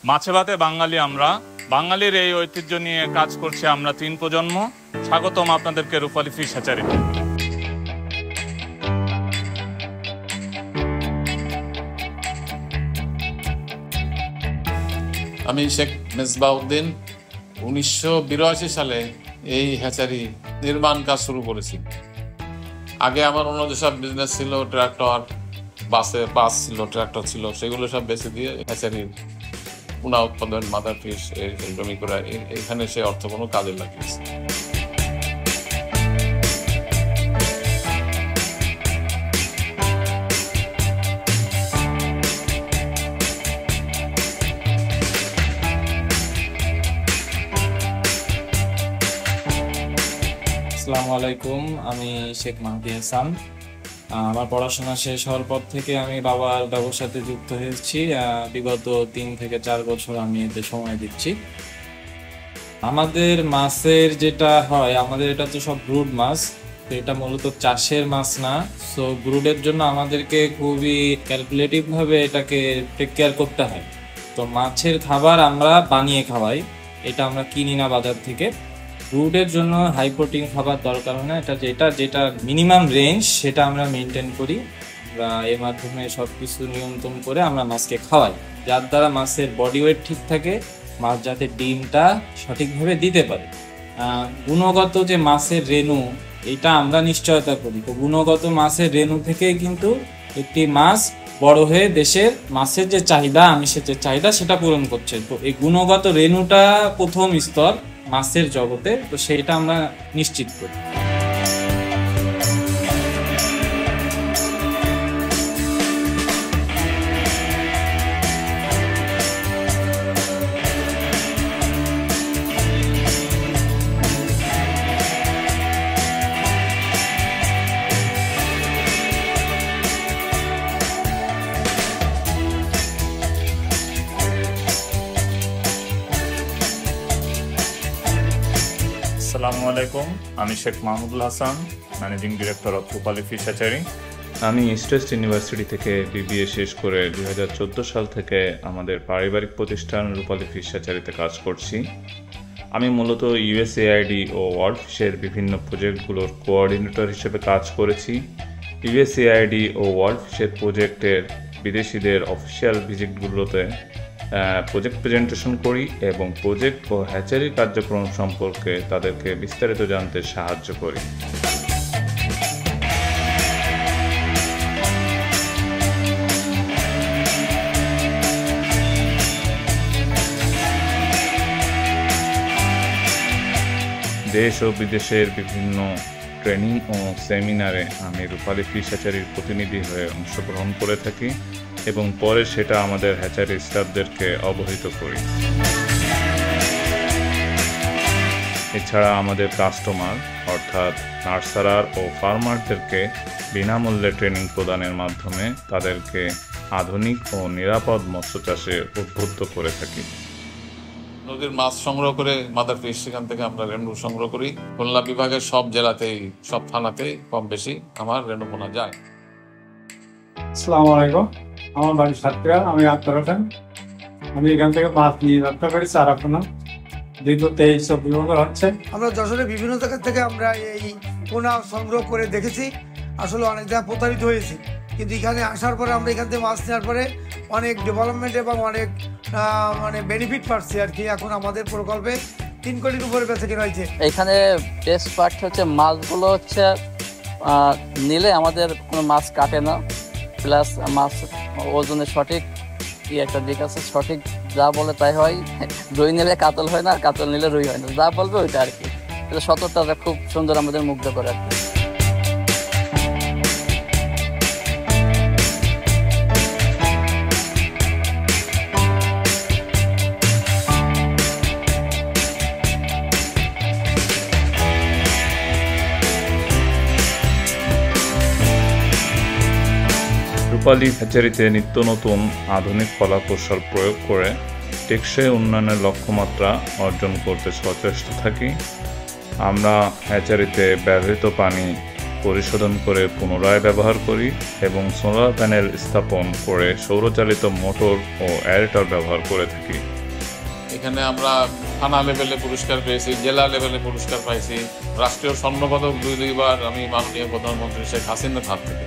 মাছে ভাতে বাঙালি আমরা, বাঙালির এই ঐতিহ্য নিয়ে কাজ করছি আমরা 3 প্রজন্ম। স্বাগতম আপনাদেরকে রূপালী ফিশ হ্যাচারিতে। আমি শেখ মেজবাউদ্দিন 1982 সালে এই হ্যাচারি নির্মাণ কাজ শুরু করেছি। আগে আমার অন্য যেসব বিজনেস ছিল, ট্রাক্টর, বাস ছিল, ট্রাক্টর ছিল, সেগুলো সব বেঁচে দিয়ে হ্যাচারির পোনা উৎপাদন, মাদার ফিশ জমি করা, এখানে সে অর্থ কোনো কাজে লাগিয়েছে। আসসালামু আলাইকুম, আমি শেখ মাহদি হাসান। আমার পড়াশোনা শেষ হওয়ার পর থেকে আমি বাবার ব্যবসাতে যুক্ত হয়েছি। বিগত 3 থেকে 4 বছর আমি এতে সময় দিচ্ছি। আমাদের মাছের যেটা হয়, আমাদের এটা তো সব ব্রুড মাছ, তো এটা মূলত চাষের মাছ না। সো ব্রুডের জন্য আমাদেরকে খুবই ক্যালকুলেটিভ ভাবে এটাকে টেক কেয়ার করতে হয়। তো মাছের খাবার আমরা বানিয়ে খাওয়াই, এটা আমরা কিনি না বাজার থেকে। ব্রুডের জন্য হাই প্রোটিন খাবার দরকার হয় না, যেটা মিনিমাম রেঞ্জ সেটা আমরা মেনটেন করি। আমরা এর মাধ্যমে সব কিছু নিয়ন্ত্রণ করে আমরা মাছকে খাওয়াই, যার দ্বারা মাছের বডি ওয়েট ঠিক থাকে, মাছ যাতে ডিমটা সঠিকভাবে দিতে পারে। গুণগত যে মাছের রেণু, এটা আমরা নিশ্চয়তা করি। তো গুণগত মাছের রেণু থেকে কিন্তু একটি মাছ বড় হয়ে দেশের মাছের যে চাহিদা, আমিষের যে চাহিদা, সেটা পূরণ করছে। তো এই গুণগত রেণুটা প্রথম স্তর মাছের জগতে, তো সেইটা আমরা নিশ্চিত করি। আসসালামু আলাইকুম, আমি Sheikh Mahmudul Hasan, managing director of Rupali fish hatchery. আমি ইস্ট ওয়েস্ট ইউনিভার্সিটি থেকে বিবিএ শেষ করে 2014 সাল থেকে আমাদের পারিবারিক প্রতিষ্ঠান রূপালী ফিশ হ্যাচারিতে কাজ করছি। আমি মূলত ইউএসএআইডি ও ওয়ার্ল্ড ফিশের বিভিন্ন প্রজেক্টগুলোর কোঅর্ডিনেটর হিসেবে কাজ করেছি। ইউএসএআইডি ও ওয়ার্ল্ড ফিশের প্রজেক্টের বিদেশিদের অফিসিয়াল ভিজিটগুলোতে প্রজেক্ট প্রেজেন্টেশন করি এবং প্রজেক্ট ও হ্যাচারি কার্যক্রম সম্পর্কে তাদেরকে বিস্তারিত জানতে সাহায্য করি। দেশ ও বিদেশের বিভিন্ন ট্রেনিং ও সেমিনারে আমি রূপালী ফিশ হ্যাচারির প্রতিনিধি হয়ে অংশগ্রহণ করে থাকি এবং পরে সেটা আমাদের হ্যাচারি স্টাফদেরকে অবহিত করি। এছাড়া আমাদের কাস্টমার অর্থাৎ নার্সারার ও ফার্মারদেরকে বিনামূল্যে ট্রেনিং প্রদানের মাধ্যমে তাদেরকে আধুনিক ও নিরাপদ মৎস্য চাষে উদ্বুদ্ধ করে থাকি। নদীর মাছ সংগ্রহ করে মাদার ফিশ, সেখান থেকে আমরা রেণু সংগ্রহ করি। খুলনা বিভাগের সব জেলাতেই, সব থানাতেই কম বেশি আমার রেণু পোনা যায়। আসসালামু আলাইকুম, আমার বাড়ি সাতক্ষীরা, আমি আক্তার হোসেন। আমি এখান থেকে মাছ নিয়ে যাত্রা করি চারাপোনা। দীর্ঘ 23-24 বছর হচ্ছে। আমরা যশোরে বিভিন্ন জায়গা থেকে আমরা এই পোনা সংগ্রহ করে দেখেছি। আসলে অনেক জায়গায় প্রতারিত হয়েছি, কিন্তু এখানে আসার পরে আমরা এখান থেকে মাছ নেওয়ার পরে অনেক ডেভেলপমেন্ট এবং অনেক বেনিফিট পাচ্ছি আর কি। এখন আমাদের প্রকল্পে 3 কোটির উপরে বেচাকেনা হয়েছে। এখানে বেস্ট পার্ট হচ্ছে মাছগুলো হচ্ছে নিলে আমাদের কোনো মাছ কাটে না, প্লাস মাছ ওজনের সঠিক একটা দিক আছে, সঠিক যা বলে তাই হয়। রুই নিলে কাতল হয় না, আর কাতল নিলে রুই হয় না, যা বলবে ওইটা আর কি। সততাটা খুব সুন্দর, আমাদের মুগ্ধ করে আর কি। রূপালী হ্যাচারিতে নিত্য নতুন আধুনিক কলাকৌশল প্রয়োগ করে টেকসই উন্নয়নের লক্ষ্যমাত্রা অর্জন করতে সচেষ্ট থাকি। আমরা হ্যাচারিতে ব্যবহৃত পানি পরিশোধন করে পুনরায় ব্যবহার করি এবং সোলার প্যানেল স্থাপন করে সৌরচালিত মোটর ও এয়ারেটর ব্যবহার করে থাকি। এখানে আমরা থানা লেভেলে পুরস্কার পেয়েছি, জেলা লেভেলে পুরস্কার পাইছি, রাষ্ট্রীয় স্বর্ণপদক 2-2বার আমি মাননীয় প্রধানমন্ত্রী শেখ হাসিনার হাত থেকে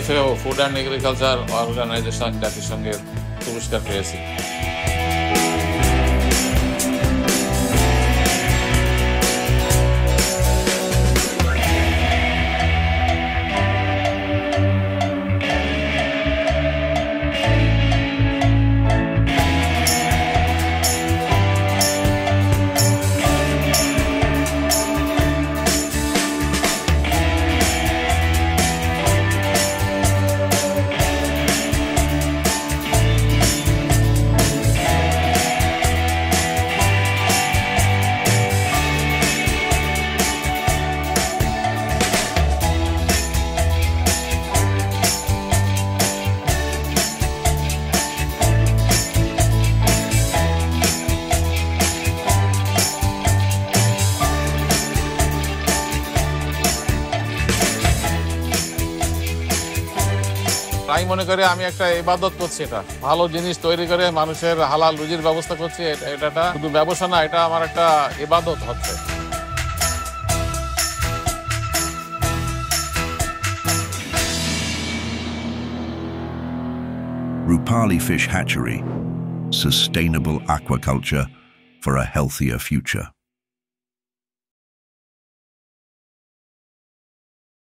FAO food and agriculture organization জাতিসংঘের পুরস্কার পেয়েছি। তাই মনে করে আমি একটা ইবাদত করছি, এটা ভালো জিনিস তৈরি করে মানুষের হালাল রুজির ব্যবস্থা করছি। এটা শুধু ব্যবসা না, এটা আমার একটা ইবাদত হচ্ছে। Rupali Fish Hatchery, sustainable aquaculture for a healthier future.